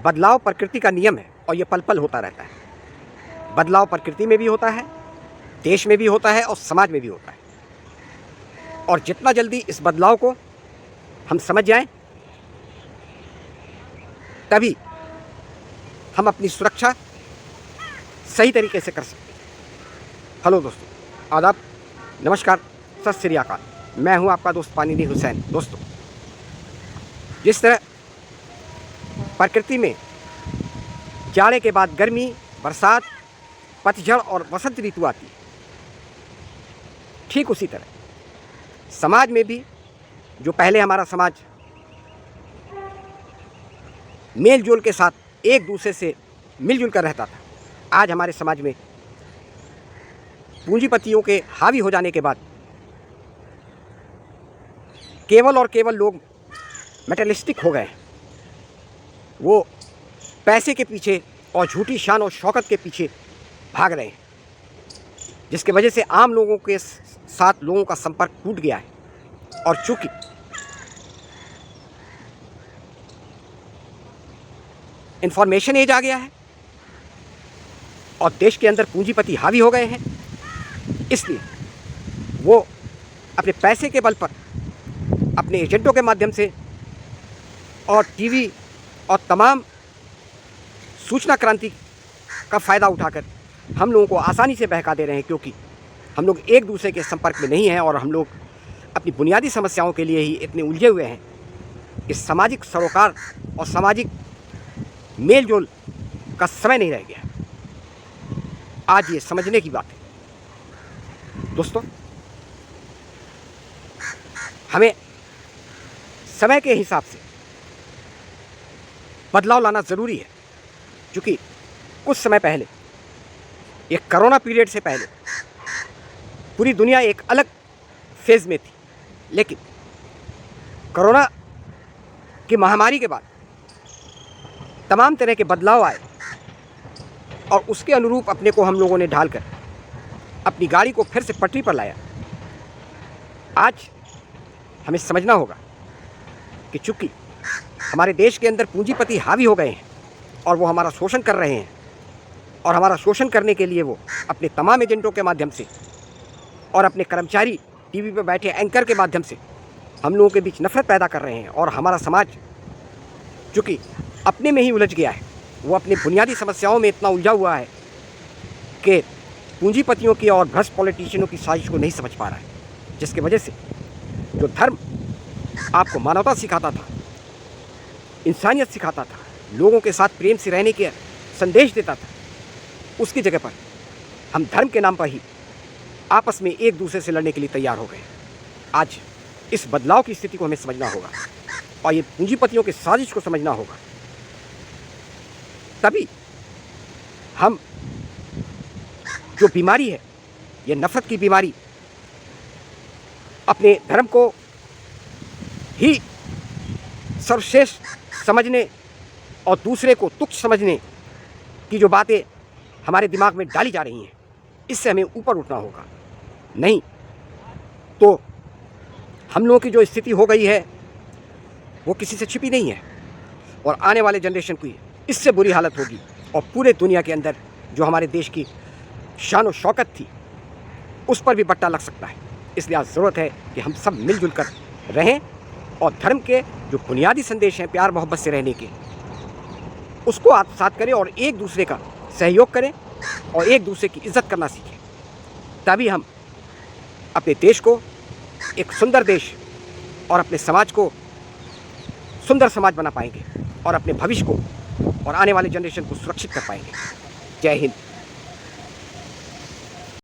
बदलाव प्रकृति का नियम है और ये पल पल होता रहता है। बदलाव प्रकृति में भी होता है, देश में भी होता है और समाज में भी होता है। और जितना जल्दी इस बदलाव को हम समझ जाएं, तभी हम अपनी सुरक्षा सही तरीके से कर सकते हैं। हेलो दोस्तों, आदाब, नमस्कार, सत श्री अकाल। मैं हूं आपका दोस्त पानीनी हुसैन। दोस्तों, जिस तरह प्रकृति में जाड़े के बाद गर्मी, बरसात, पतझड़ और वसंत ऋतु आती है, ठीक उसी तरह समाज में भी जो पहले हमारा समाज मेल जोल के साथ एक दूसरे से मिलजुल कर रहता था, आज हमारे समाज में पूंजीपतियों के हावी हो जाने के बाद केवल और केवल लोग मेटलिस्टिक हो गए हैं। वो पैसे के पीछे और झूठी शान और शौकत के पीछे भाग रहे हैं, जिसकी वजह से आम लोगों के साथ लोगों का संपर्क टूट गया है। और चूंकि इंफॉर्मेशन एज आ गया है और देश के अंदर पूंजीपति हावी हो गए हैं, इसलिए वो अपने पैसे के बल पर अपने एजेंटों के माध्यम से और टीवी और तमाम सूचना क्रांति का फ़ायदा उठाकर हम लोगों को आसानी से बहका दे रहे हैं, क्योंकि हम लोग एक दूसरे के संपर्क में नहीं हैं और हम लोग अपनी बुनियादी समस्याओं के लिए ही इतने उलझे हुए हैं कि सामाजिक सरोकार और सामाजिक मेल जोल का समय नहीं रह गया। आज ये समझने की बात है। दोस्तों, हमें समय के हिसाब से बदलाव लाना ज़रूरी है, क्योंकि कुछ समय पहले, एक कोरोना पीरियड से पहले, पूरी दुनिया एक अलग फेज़ में थी, लेकिन कोरोना की महामारी के बाद तमाम तरह के बदलाव आए और उसके अनुरूप अपने को हम लोगों ने ढालकर अपनी गाड़ी को फिर से पटरी पर लाया। आज हमें समझना होगा कि चूंकि हमारे देश के अंदर पूंजीपति हावी हो गए हैं और वो हमारा शोषण कर रहे हैं, और हमारा शोषण करने के लिए वो अपने तमाम एजेंटों के माध्यम से और अपने कर्मचारी टीवी पर बैठे एंकर के माध्यम से हम लोगों के बीच नफरत पैदा कर रहे हैं। और हमारा समाज चूँकि अपने में ही उलझ गया है, वो अपनी बुनियादी समस्याओं में इतना उलझा हुआ है कि पूंजीपतियों की और भ्रष्ट पॉलिटिशियनों की साजिश को नहीं समझ पा रहा है, जिसकी वजह से जो धर्म आपको मानवता सिखाता था, इंसानियत सिखाता था, लोगों के साथ प्रेम से रहने के संदेश देता था, उसकी जगह पर हम धर्म के नाम पर ही आपस में एक दूसरे से लड़ने के लिए तैयार हो गए। आज इस बदलाव की स्थिति को हमें समझना होगा और ये पूंजीपतियों की साजिश को समझना होगा, तभी हम जो बीमारी है, ये नफरत की बीमारी, अपने धर्म को ही सर्वश्रेष्ठ समझने और दूसरे को तुच्छ समझने की जो बातें हमारे दिमाग में डाली जा रही हैं, इससे हमें ऊपर उठना होगा। नहीं तो हम लोगों की जो स्थिति हो गई है वो किसी से छिपी नहीं है, और आने वाले जनरेशन की इससे बुरी हालत होगी और पूरे दुनिया के अंदर जो हमारे देश की शान और शौकत थी उस पर भी बट्टा लग सकता है। इसलिए आज ज़रूरत है कि हम सब मिलजुल कर रहें और धर्म के जो बुनियादी संदेश हैं प्यार मोहब्बत से रहने के, उसको आत्मसात करें और एक दूसरे का सहयोग करें और एक दूसरे की इज्जत करना सीखें। तभी हम अपने देश को एक सुंदर देश और अपने समाज को सुंदर समाज बना पाएंगे और अपने भविष्य को और आने वाले जनरेशन को सुरक्षित कर पाएंगे। जय हिंद।